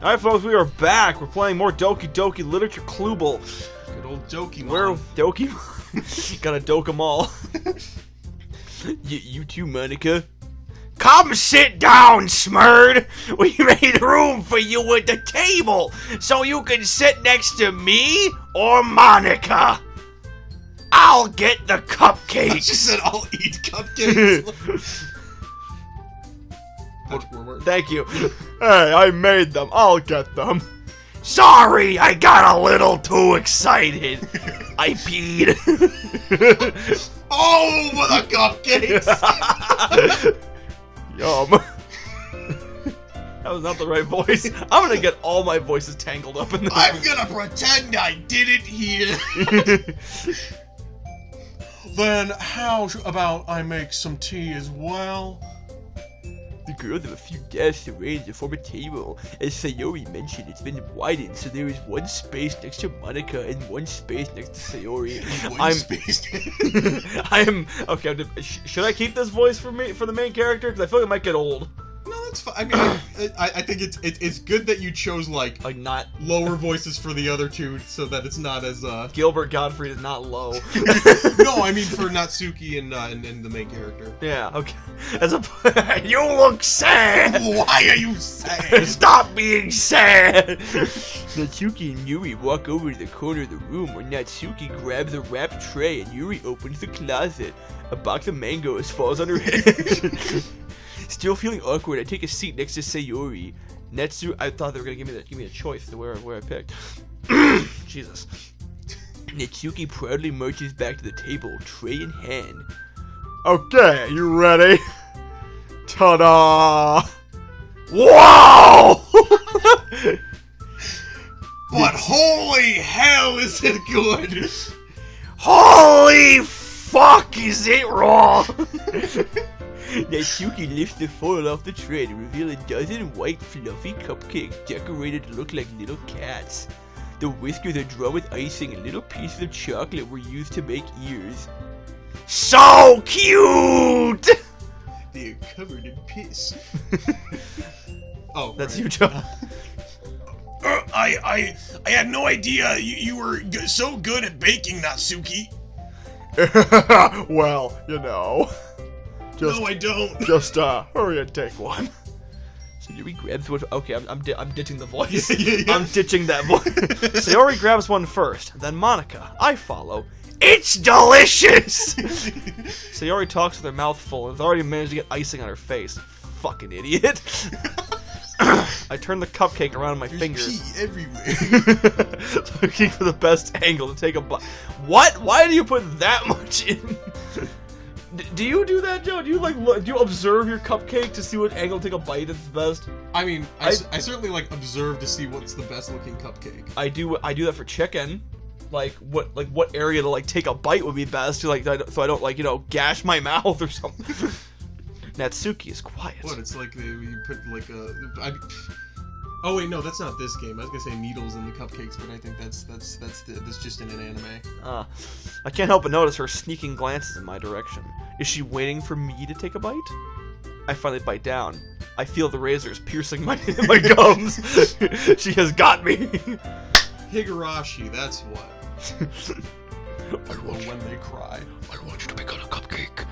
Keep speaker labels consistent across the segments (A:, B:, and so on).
A: Alright, folks, we are back. We're playing more Doki Doki Literature Klubel.
B: Good old Doki, man.
A: Where Doki? Gotta doke them all. You too, Monica. Come sit down, Smurd. We made room for you at the table, so you can sit next to me or Monica. I'll get the cupcakes.
B: She said I'll eat cupcakes.
A: Thank you. Hey, I made them. I'll get them. Sorry, I got a little too excited. I peed.
B: All over the cupcakes.
A: Yum. That was not the right voice. I'm gonna get all my voices tangled up in this.
B: I'm gonna pretend I didn't hear. Then how about I make some tea as well?
A: The girls have a few desks arranged to form a table. As Sayori mentioned, it's been widened, so there is one space next to Monica and one space next to Sayori. Okay. Should I keep this voice for the main character? Because I feel like it might get old.
B: No, that's fine. I mean, I think it's good that you chose like
A: not
B: lower voices for the other two, so that it's not as
A: Gilbert Gottfried is not low.
B: No, I mean for Natsuki and the main character.
A: Yeah. Okay. You look sad.
B: Why are you sad?
A: Stop being sad. Natsuki and Yuri walk over to the corner of the room where Natsuki grabs a wrapped tray and Yuri opens the closet. A box of mangoes falls on her head. Still feeling awkward, I take a seat next to Sayori. I thought they were gonna give me a choice to where I picked. Jesus. Natsuki proudly marches back to the table, tray in hand. Okay, you ready? Ta-da! Wow!
B: But holy hell, is it good?
A: Holy fuck, is it wrong? Natsuki lifts the foil off the tray to reveal a dozen white fluffy cupcakes decorated to look like little cats. The whiskers are drawn with icing and little pieces of chocolate were used to make ears. So cute!
B: They're covered in piss. Oh,
A: that's
B: right.
A: you, John.
B: I had no idea you were so good at baking, Natsuki.
A: Well, you know.
B: No, I don't.
A: Just hurry and take one. So Yuri grabs one. Okay, I'm ditching the voice.
B: Yeah.
A: I'm ditching that voice. Sayori grabs one first, then Monica. I follow. It's delicious. Sayori talks with her mouth full and has already managed to get icing on her face. Fucking idiot. I turn the cupcake around in my fingers.
B: Pee everywhere.
A: Looking for the best angle to take a bite. What? Why do you put that much in? Do you do that, Joe? Do you observe your cupcake to see what angle to take a bite is the best?
B: I mean, I certainly observe to see what's the best looking cupcake.
A: I do that for chicken. What area to take a bite would be best so I don't gash my mouth or something. Natsuki is quiet.
B: What? It's like you put oh wait, no, that's not this game. I was gonna say needles in the cupcakes, but I think that's just in an anime.
A: I can't help but notice her sneaking glances in my direction. Is she waiting for me to take a bite? I finally bite down. I feel the razors piercing my gums. She has got me.
B: Higurashi, that's what. When they cry.
C: I want you to pick out a cupcake.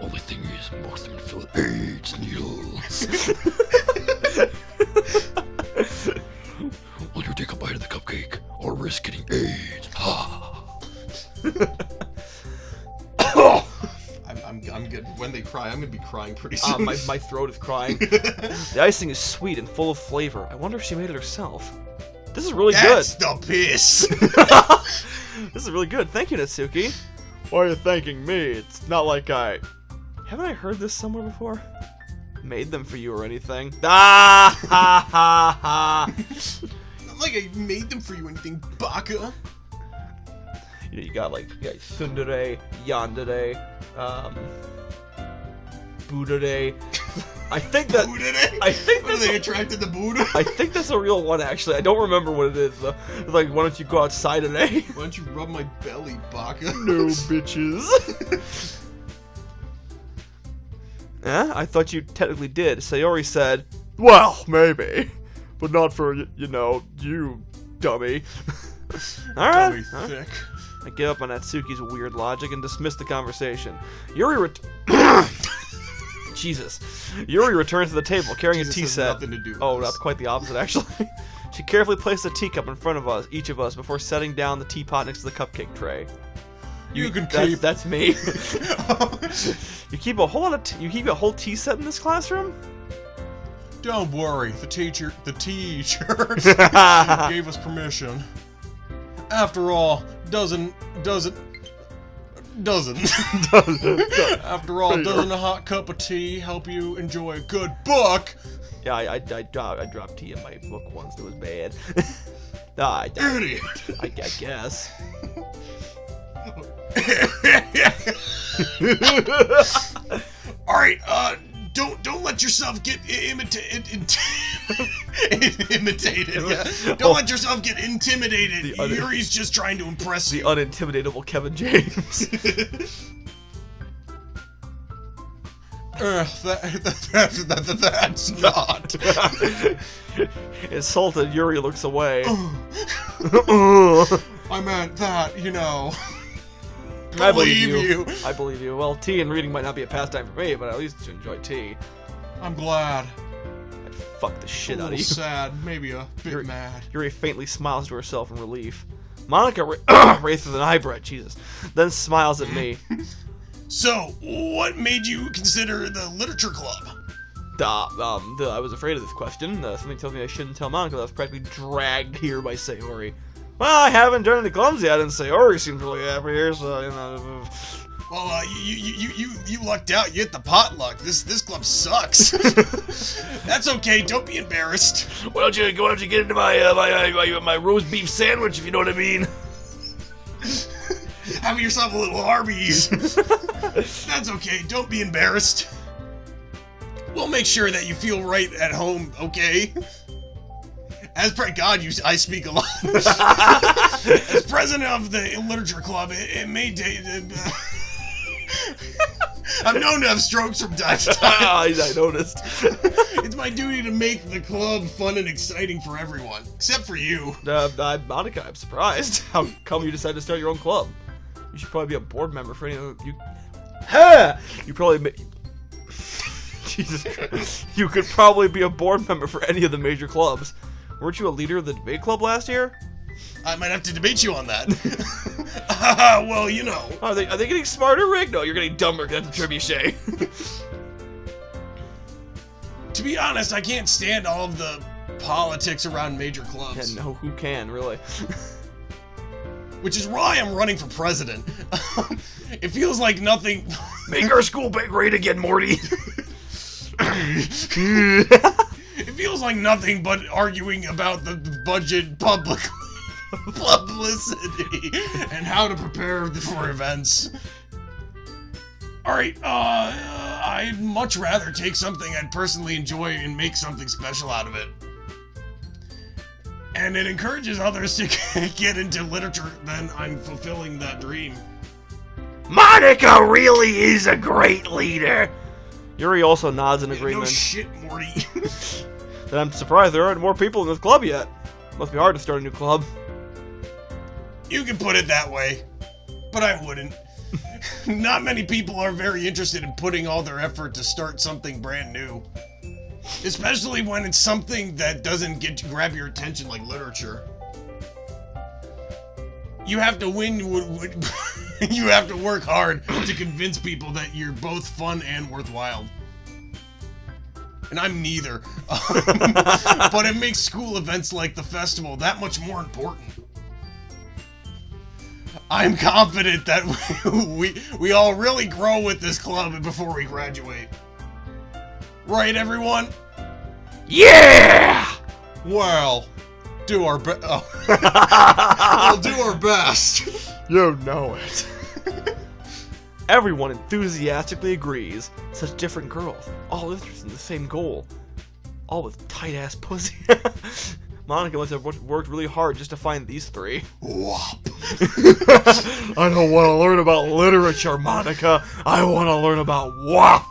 C: Only thing is, most of them fill AIDS needles. Will you take a bite of the cupcake or risk getting AIDS?
B: I'm good. When they cry, I'm gonna be crying pretty soon.
A: My throat is crying. The icing is sweet and full of flavor. I wonder if she made it herself. This is really good.
B: That's the piss.
A: This is really good. Thank you, Natsuki. Why are you thanking me? It's not like haven't I heard this somewhere before? Made them for you or anything? Ah ha ha ha!
B: Not like I made them for you or anything, baka.
A: You got tsundere, yandere, budere. I think that.
B: Budere?
A: I think
B: Are they attracted to Buddha?
A: I think that's a real one, actually. I don't remember what it is though. It's like, why don't you go outside today?
B: Why don't you rub my belly, baka?
A: No, bitches. I thought you technically did. Sayori said, well, maybe. but not for, you know, you, dummy.
B: Dummy
A: Alright.
B: thick.
A: I give up on Natsuki's weird logic and dismiss the conversation. Yuri Jesus. Yuri returns to the table carrying
B: Jesus
A: a tea
B: has
A: set.
B: nothing to do with
A: Oh,
B: this.
A: that's quite the opposite, actually. She carefully placed a teacup in front of us, each of us, before setting down the teapot next to the cupcake tray.
B: You can keep.
A: That's me. You keep a whole tea set in this classroom?
B: Don't worry, the teacher gave us permission. After all, doesn't. After all, doesn't a hot cup of tea help you enjoy a good book?
A: Yeah, I dropped tea in my book once. It was bad.
B: Idiot.
A: I guess.
B: All right, don't let yourself get imitated. Yeah. Don't let yourself get intimidated. Yuri's just trying to impress
A: The
B: you.
A: unintimidatable Kevin James.
B: That's not.
A: Insulted, Yuri looks away.
B: I meant that, you know.
A: I believe you. I believe you. Well, tea and reading might not be a pastime for me, but at least enjoy tea.
B: I'm glad.
A: I'd fuck the shit
B: A
A: out of
B: little
A: you.
B: sad, maybe a bit mad.
A: Yuri faintly smiles to herself in relief. Monica raises an eyebrow, Jesus, then smiles at me.
B: So, what made you consider the literature club?
A: I was afraid of this question. Something tells me I shouldn't tell Monica that I was practically dragged here by Sayori. Well, I haven't joined any clubs yet, and Sayori seems really happy here, so, you know...
B: Well, you lucked out. You hit the potluck. This club sucks. That's okay. Don't be embarrassed.
C: Why don't you get into my roast beef sandwich, if you know what I mean?
B: Have yourself a little Arby's. That's okay. Don't be embarrassed. We'll make sure that you feel right at home, okay? As God, I speak a lot. As president of the literature club, it may take... I'm known to have strokes from time to time.
A: I noticed.
B: It's my duty to make the club fun and exciting for everyone, except for you.
A: Monica, I'm surprised. How come you decided to start your own club? You should probably be a board member for any of you. You probably. Jesus Christ. You could probably be a board member for any of the major clubs. Weren't you a leader of the debate club last year?
B: I might have to debate you on that. Well, you know.
A: Are they getting smarter, Rick? No, you're getting dumber. That's a trebuchet.
B: To be honest, I can't stand all of the politics around major clubs.
A: Yeah, no, who can, really?
B: Which is why I'm running for president. It feels like nothing...
C: Make our school great again, Morty.
B: It feels like nothing but arguing about the budget publicity and how to prepare for events. Alright, I'd much rather take something I'd personally enjoy and make something special out of it. And it encourages others to get into literature, then I'm fulfilling that dream.
C: Monica really is a great leader.
A: Yuri also nods in
B: No
A: agreement.
B: shit, Morty.
A: Then I'm surprised there aren't more people in this club yet. Must be hard to start a new club.
B: You can put it that way, but I wouldn't. Not many people are very interested in putting all their effort to start something brand new. Especially when it's something that doesn't grab your attention like literature. You have to you have to work hard to convince people that you're both fun and worthwhile. And I'm neither. But it makes school events like the festival that much more important. I'm confident that we all really grow with this club before we graduate. Right, everyone?
C: Yeah!
B: Well, do our best. Oh. We'll do our best.
A: You know it. Everyone enthusiastically agrees. Such different girls, all interested in the same goal. All with tight-ass pussy. Monica must have worked really hard just to find these three.
B: Whop.
A: I don't want to learn about literature, Monica. I want to learn about WAP.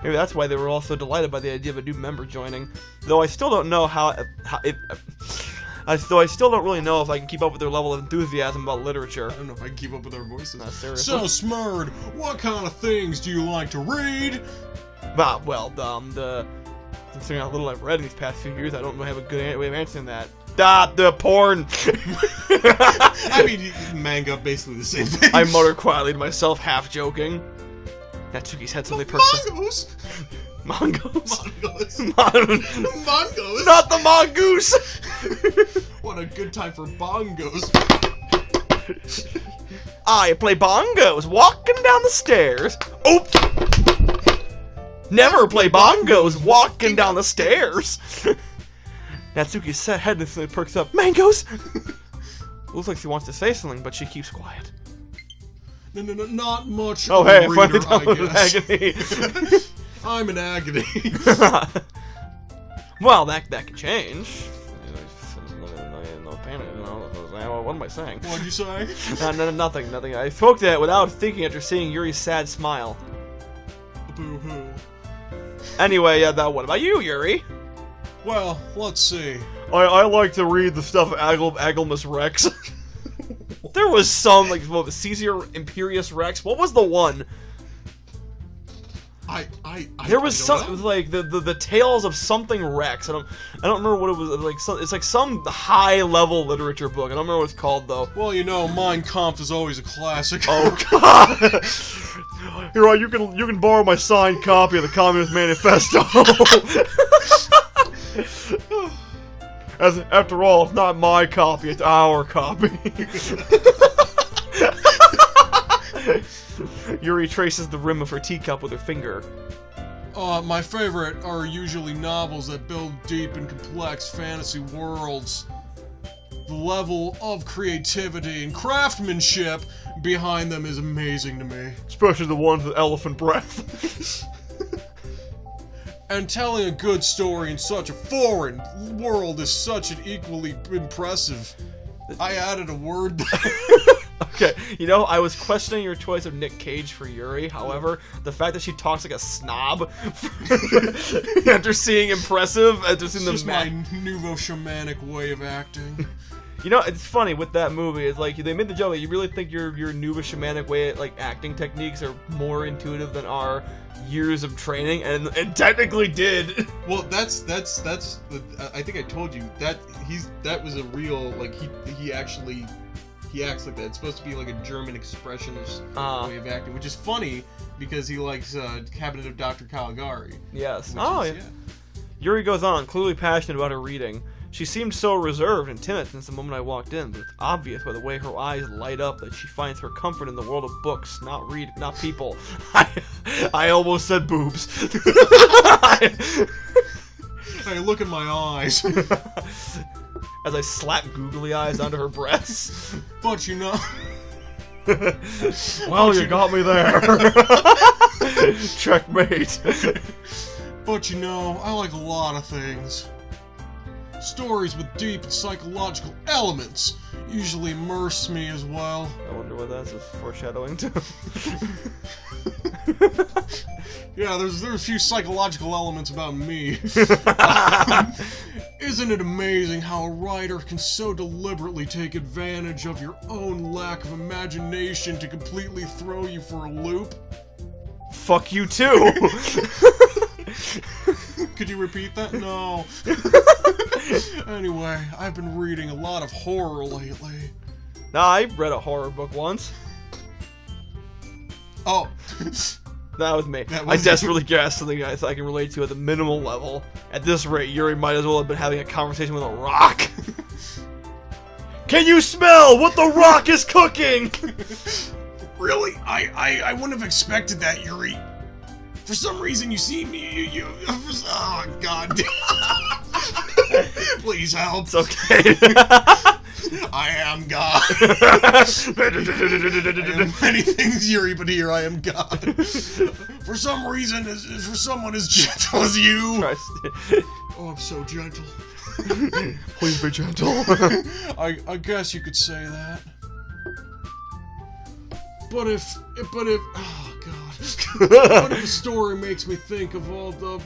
A: Maybe that's why they were all so delighted by the idea of a new member joining. Though I still don't know I still don't really know if I can keep up with their level of enthusiasm about literature.
B: I don't know if I can keep up with our voices.
A: Not seriously.
B: So, Smurd, what kind of things do you like to read?
A: Considering how little I've read in these past few years, I don't really have a good way of answering that. The porn!
B: I mean, manga, basically the same thing.
A: I mutter quietly to myself, half joking. Natsuki's head suddenly perks up.
B: Mongoose!
A: Mongoose?
B: Mongoose! Mongoose!
A: Not the mongoose!
B: What a good time for bongos.
A: I play bongos walking down the stairs. Oops! Never play bongos walking down the stairs. Natsuki's head instantly perks up. Mangoes! Looks like she wants to say something, but she keeps quiet.
B: No, not much.
A: Oh, hey, I finally
B: reader,
A: done with agony.
B: I'm in agony.
A: Well, that could change. What am I saying?
B: What'd you say?
A: Nothing. I spoke that without thinking after seeing Yuri's sad smile.
B: Boo-hoo.
A: Anyway, what about you, Yuri?
B: Well, let's see.
A: I like to read the stuff of Agilmus Rex. There was some, like, what, Caesar Imperius Rex? What was the one? There was some, it was like the Tales of something Rex. I don't remember what it was like. It's like some high level literature book. I don't remember what it's called though.
B: Well, you know, Mein Kampf is always a classic.
A: Oh God! Here, you can borrow my signed copy of the Communist Manifesto. After all, it's not my copy; it's our copy. Yuri traces the rim of her teacup with her finger.
B: My favorite are usually novels that build deep and complex fantasy worlds. The level of creativity and craftsmanship behind them is amazing to me.
A: Especially the ones with elephant breath.
B: And telling a good story in such a foreign world is such an equally impressive. I added a word there.
A: Okay, you know, I was questioning your choice of Nick Cage for Yuri. However, the fact that she talks like a snob after seeing impressive, after seeing the
B: my nouveau shamanic way of acting.
A: You know, it's funny with that movie. It's like they made the joke. Like, you really think your nouveau shamanic way, like acting techniques, are more intuitive than our years of training, and technically did.
B: Well, that's I think I told you that that was a real, like, he actually. He acts like that. It's supposed to be like a German expressionist way of acting, which is funny because he likes Cabinet of Dr. Caligari.
A: Yes. Yeah. Yuri goes on, clearly passionate about her reading. She seemed so reserved and timid since the moment I walked in, but it's obvious by the way her eyes light up that she finds her comfort in the world of books, not people. I almost said boobs.
B: Hey, look at my eyes.
A: As I slap googly eyes onto her breasts.
B: But you know...
A: Well, you got me there. Checkmate.
B: But you know, I like a lot of things. Stories with deep and psychological elements usually immerse me as well.
A: I wonder what that's foreshadowing to.
B: Yeah, there's a few psychological elements about me. Isn't it amazing how a writer can so deliberately take advantage of your own lack of imagination to completely throw you for a loop?
A: Fuck you too!
B: Could you repeat that? No. Anyway, I've been reading a lot of horror lately.
A: Nah, I read a horror book once.
B: Oh.
A: That was me. I desperately guessed something I can relate to at the minimal level. At this rate, Yuri might as well have been having a conversation with a rock. Can you smell what the rock is cooking?
B: Really? I wouldn't have expected that, Yuri. For some reason, you see me, oh, God. Please help.
A: It's okay.
B: I am God. I am many things, Yuri, but here I am God. For some reason, for someone as gentle as you. Oh, I'm so gentle.
A: Please be gentle.
B: I guess you could say that. But if, oh God. What if the story makes me think of all the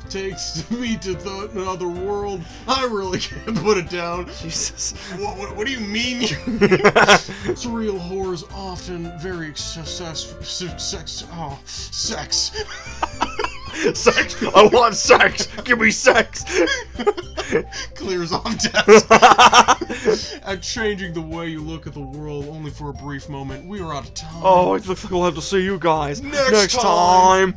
B: takes me to another world? I really can't put it down.
A: Jesus.
B: What do you mean? Surreal horrors often very sex.
A: Sex. I want sex. Give me sex.
B: Clears off desk. At changing the way you look at the world only for a brief moment. We are out of time.
A: Oh, it looks like we'll have to see you guys
B: Next
A: time.